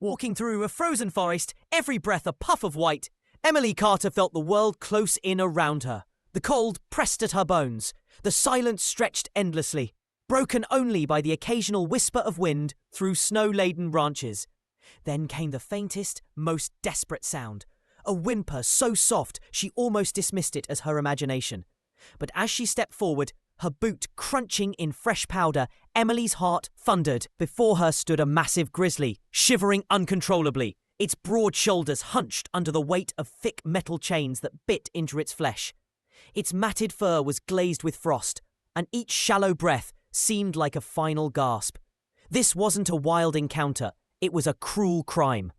Walking through a frozen forest, every breath a puff of white, Emily Carter felt the world close in around her. The cold pressed at her bones. The silence stretched endlessly, broken only by the occasional whisper of wind through snow-laden branches. Then came the faintest, most desperate sound, a whimper so soft she almost dismissed it as her imagination. But as she stepped forward, her boot crunching in fresh powder, Emily's heart thundered. Before her stood a massive grizzly, shivering uncontrollably, its broad shoulders hunched under the weight of thick metal chains that bit into its flesh. Its matted fur was glazed with frost, and each shallow breath seemed like a final gasp. This wasn't a wild encounter, it was a cruel crime.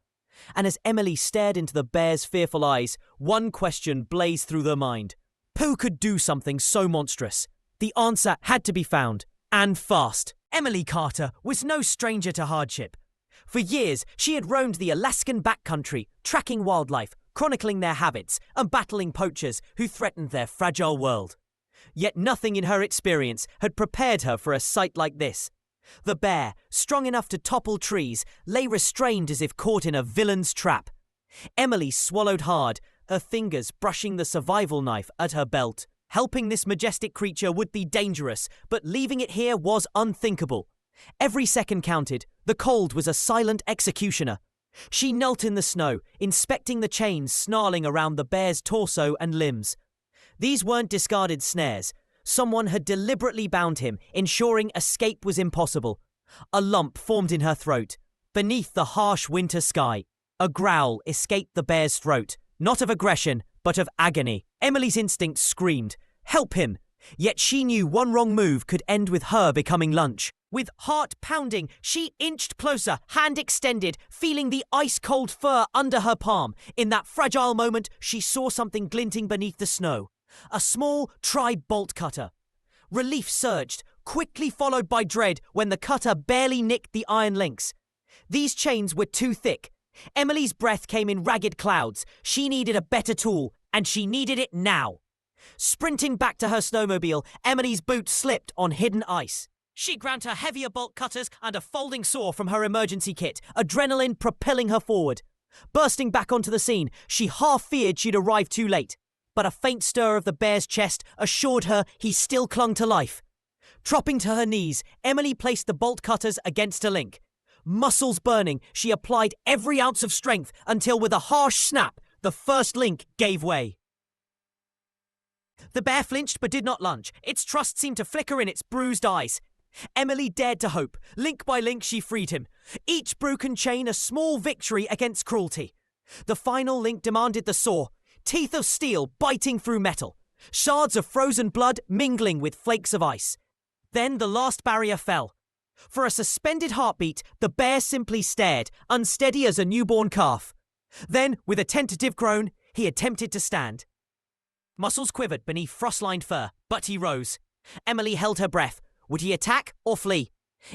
And as Emily stared into the bear's fearful eyes, one question blazed through her mind. Who could do something so monstrous? The answer had to be found, and fast. Emily Carter was no stranger to hardship. For years, she had roamed the Alaskan backcountry, tracking wildlife, chronicling their habits, and battling poachers who threatened their fragile world. Yet nothing in her experience had prepared her for a sight like this. The bear, strong enough to topple trees, lay restrained as if caught in a villain's trap. Emily swallowed hard, her fingers brushing the survival knife at her belt. Helping this majestic creature would be dangerous, but leaving it here was unthinkable. Every second counted. The cold was a silent executioner. She knelt in the snow, inspecting the chains snarling around the bear's torso and limbs. These weren't discarded snares. Someone had deliberately bound him, ensuring escape was impossible. A lump formed in her throat. Beneath the harsh winter sky, a growl escaped the bear's throat, not of aggression, but of agony. Emily's instincts screamed, "Help him!" Yet she knew one wrong move could end with her becoming lunch. With heart pounding, she inched closer, hand extended, feeling the ice-cold fur under her palm. In that fragile moment, she saw something glinting beneath the snow. A small tri-bolt cutter. Relief surged, quickly followed by dread when the cutter barely nicked the iron links. These chains were too thick. Emily's breath came in ragged clouds. She needed a better tool, and she needed it now. Sprinting back to her snowmobile, Emily's boot slipped on hidden ice. She grabbed her heavier bolt cutters and a folding saw from her emergency kit, adrenaline propelling her forward. Bursting back onto the scene, she half feared she'd arrived too late. But a faint stir of the bear's chest assured her he still clung to life. Dropping to her knees, Emily placed the bolt cutters against a link. Muscles burning, she applied every ounce of strength until with a harsh snap, the first link gave way. The bear flinched but did not lunge. Its trust seemed to flicker in its bruised eyes. Emily dared to hope. Link by link she freed him. Each broken chain a small victory against cruelty. The final link demanded the saw. Teeth of steel biting through metal. Shards of frozen blood mingling with flakes of ice. Then the last barrier fell. For a suspended heartbeat, the bear simply stared, unsteady as a newborn calf. Then, with a tentative groan, he attempted to stand. Muscles quivered beneath frost-lined fur, but he rose. Emily held her breath. Would he attack or flee?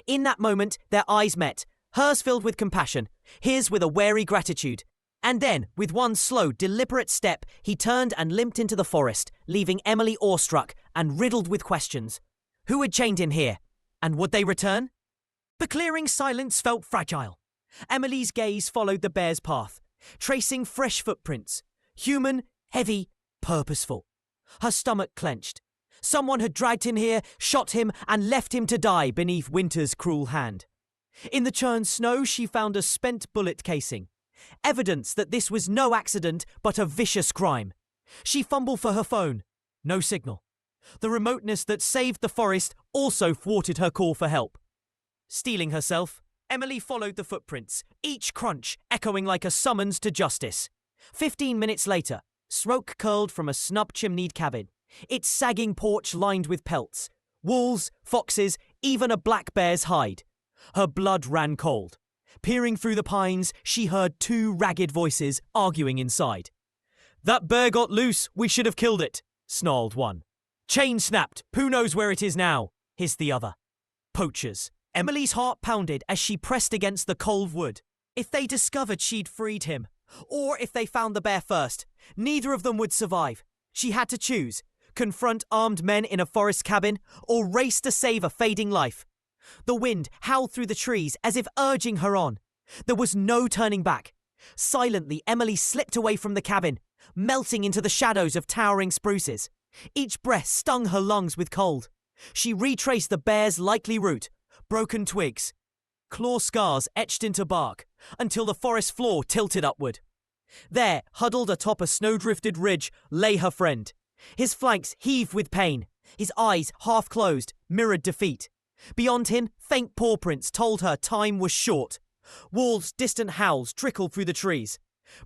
In that moment, their eyes met, hers filled with compassion, his with a wary gratitude. And then, with one slow, deliberate step, he turned and limped into the forest, leaving Emily awestruck and riddled with questions. Who had chained him here? And would they return? The clearing silence felt fragile. Emily's gaze followed the bear's path, tracing fresh footprints. Human, heavy, purposeful. Her stomach clenched. Someone had dragged him here, shot him, and left him to die beneath winter's cruel hand. In the churned snow, she found a spent bullet casing. Evidence that this was no accident, but a vicious crime. She fumbled for her phone. No signal. The remoteness that saved the forest also thwarted her call for help. Steeling herself, Emily followed the footprints, each crunch echoing like a summons to justice. 15 minutes later, smoke curled from a snub-chimneyed cabin, its sagging porch lined with pelts. Wolves, foxes, even a black bear's hide. Her blood ran cold. Peering through the pines, she heard two ragged voices arguing inside. "That bear got loose, we should have killed it," snarled one. "Chain snapped, who knows where it is now," hissed the other. Poachers. Emily's heart pounded as she pressed against the cold wood. If they discovered she'd freed him, or if they found the bear first, neither of them would survive. She had to choose, confront armed men in a forest cabin, or race to save a fading life. The wind howled through the trees as if urging her on. There was no turning back. Silently, Emily slipped away from the cabin, melting into the shadows of towering spruces. Each breath stung her lungs with cold. She retraced the bear's likely route, broken twigs, claw scars etched into bark, until the forest floor tilted upward. There, huddled atop a snow-drifted ridge, lay her friend. His flanks heaved with pain. His eyes, half closed, mirrored defeat. Beyond him, faint paw prints told her time was short. Wolves' distant howls trickled through the trees.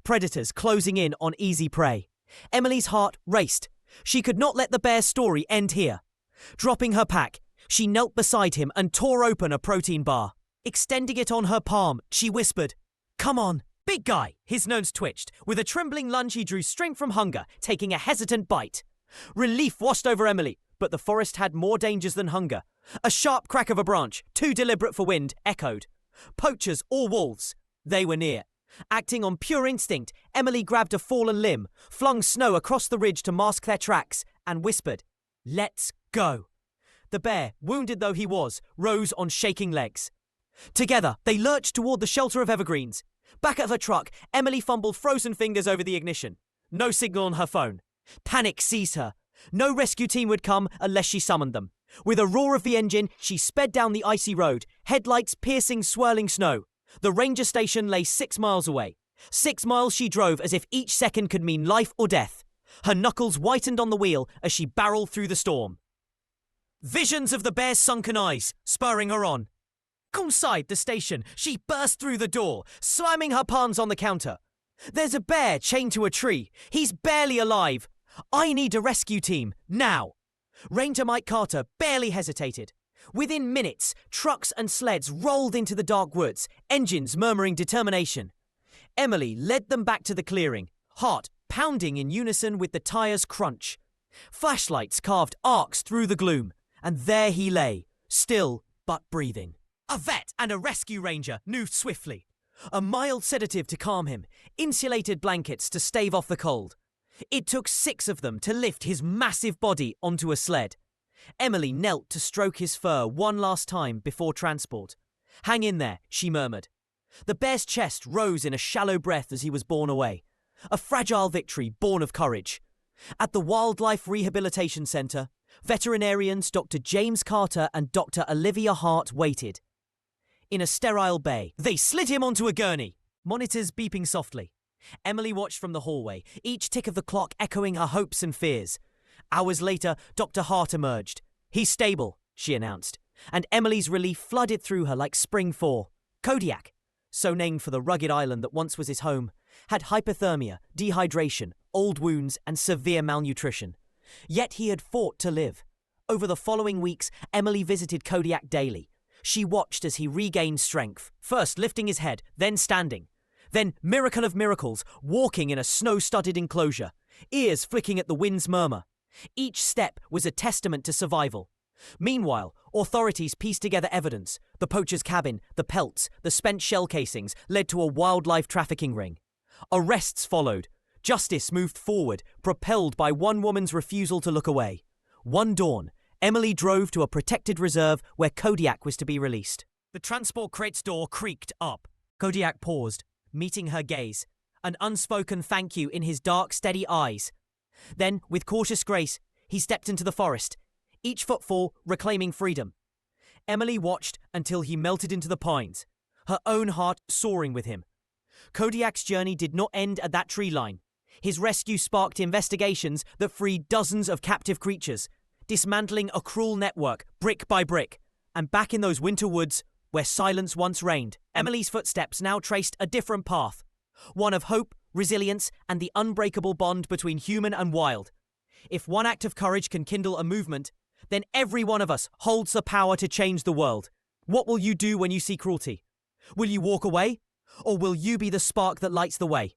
Predators closing in on easy prey. Emily's heart raced. She could not let the bear's story end here. Dropping her pack, she knelt beside him and tore open a protein bar. Extending it on her palm, she whispered, "Come on." Big guy. His nose twitched. With a trembling lunge, he drew strength from hunger, taking a hesitant bite. Relief washed over Emily, but the forest had more dangers than hunger. A sharp crack of a branch, too deliberate for wind, echoed. Poachers or wolves. They were near. Acting on pure instinct, Emily grabbed a fallen limb, flung snow across the ridge to mask their tracks, and whispered, "Let's go." The bear, wounded though he was, rose on shaking legs. Together, they lurched toward the shelter of evergreens. Back at her truck, Emily fumbled frozen fingers over the ignition. No signal on her phone. Panic seized her. No rescue team would come unless she summoned them. With a roar of the engine, she sped down the icy road, headlights piercing swirling snow. The ranger station lay 6 miles away. 6 miles she drove as if each second could mean life or death. Her knuckles whitened on the wheel as she barreled through the storm. Visions of the bear's sunken eyes, spurring her on. Inside the station, she burst through the door, slamming her palms on the counter. There's a bear chained to a tree. He's barely alive. I need a rescue team, now. Ranger Mike Carter barely hesitated. Within minutes, trucks and sleds rolled into the dark woods, engines murmuring determination. Emily led them back to the clearing, heart pounding in unison with the tires' crunch. Flashlights carved arcs through the gloom, and there he lay, still but breathing. A vet and a rescue ranger moved swiftly. A mild sedative to calm him, insulated blankets to stave off the cold. It took 6 of them to lift his massive body onto a sled. Emily knelt to stroke his fur one last time before transport. "Hang in there," she murmured. The bear's chest rose in a shallow breath as he was borne away. A fragile victory born of courage. At the Wildlife Rehabilitation Centre, veterinarians Dr. James Carter and Dr. Olivia Hart waited. In a sterile bay, they slid him onto a gurney, monitors beeping softly. Emily watched from the hallway, each tick of the clock echoing her hopes and fears. Hours later, Dr. Hart emerged. "He's stable," she announced, and Emily's relief flooded through her like spring thaw. Kodiak, so named for the rugged island that once was his home, had hypothermia, dehydration, old wounds, and severe malnutrition. Yet he had fought to live. Over the following weeks, Emily visited Kodiak daily. She watched as he regained strength, first lifting his head, then standing. Then, miracle of miracles, walking in a snow-studded enclosure, ears flicking at the wind's murmur. Each step was a testament to survival. Meanwhile, authorities pieced together evidence. The poacher's cabin, the pelts, the spent shell casings led to a wildlife trafficking ring. Arrests followed. Justice moved forward, propelled by one woman's refusal to look away. One dawn, Emily drove to a protected reserve where Kodiak was to be released. The transport crate's door creaked up. Kodiak paused, meeting her gaze, an unspoken thank you in his dark, steady eyes. Then, with cautious grace, he stepped into the forest, each footfall reclaiming freedom. Emily watched until he melted into the pines, her own heart soaring with him. Kodiak's journey did not end at that tree line. His rescue sparked investigations that freed dozens of captive creatures, dismantling a cruel network, brick by brick. And back in those winter woods, where silence once reigned, Emily's footsteps now traced a different path. One of hope, resilience, and the unbreakable bond between human and wild. If one act of courage can kindle a movement, then every one of us holds the power to change the world. What will you do when you see cruelty? Will you walk away? Or will you be the spark that lights the way?